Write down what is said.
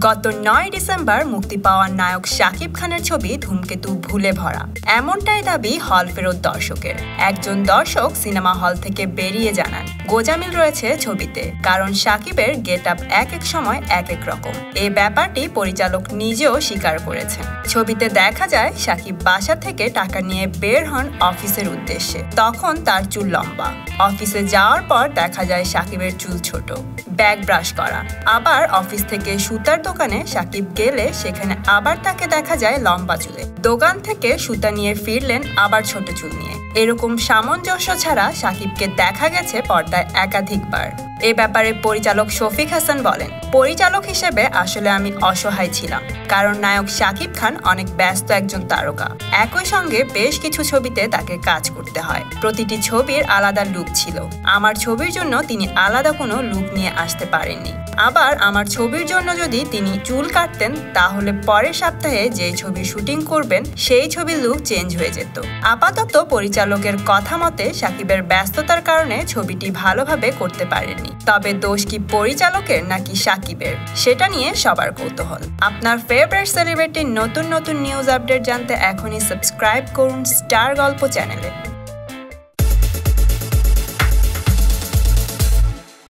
গত ৯ ডিসেম্বর মুক্তি পাওয়া নায়ক শাকিব খানের ছবি ধূমকেতু ভুলে ভরা, এমনটাই দাবি হল ফেরত দর্শকের। একজন দর্শক সিনেমা হল থেকে বেরিয়ে জানান, গোজামিল রয়েছে ছবিতে, কারণ শাকিবের গেট আপ এক এক সময় এক এক রকম। এই ব্যাপারটি পরিচালক নিজেও স্বীকার করেছেন। ছবিতে দেখা যায় শাকিব বাসা থেকে টাকা নিয়ে বের হন অফিসের উদ্দেশ্যে, তখন তার চুল লম্বা। অফিসে যাওয়ার পর দেখা যায় শাকিবের চুল ছোট, ব্যাগ ব্রাশ করা। আবার অফিস থেকে সুতার দোকানে শাকিব গেলে সেখানে আবার তাকে দেখা যায় লম্বা চুলে। দোকান থেকে সুতা নিয়ে ফিরলেন আবার ছোট চুল নিয়ে। এরকম সামঞ্জস্য ছাড়া শাকিবকে দেখা গেছে পর্দায় একাধিকবার। এ ব্যাপারে পরিচালক শফিক হাসান বলেন, পরিচালক হিসেবে আসলে আমি অসহায় ছিলাম, কারণ নায়ক শাকিব খান অনেক ব্যস্ত একজন তারকা। একই সঙ্গে বেশ কিছু ছবিতে তাকে কাজ করতে হয়। প্রতিটি ছবির আলাদা লুক ছিল। আমার ছবির জন্য তিনি আলাদা কোনো লুক নিয়ে আসতে পারেননি। আবার আমার ছবির জন্য যদি তিনি চুল কাটতেন, তাহলে পরের সপ্তাহে যে ছবি শুটিং করবেন সেই ছবির লুক চেঞ্জ হয়ে যেত। আপাতত পরিচালকের কথা মতে শাকিবের ব্যস্ততার কারণে ছবিটি ভালোভাবে করতে পারেননি। তবে দোষ কি পরিচালকের নাকি শাকিবের, সেটা নিয়ে সবার কৌতূহল। আপনার ফেভারিট সেলিব্রিটির নতুন নতুন নিউজ আপডেট জানতে এখনই সাবস্ক্রাইব করুন স্টার গল্প চ্যানেলে।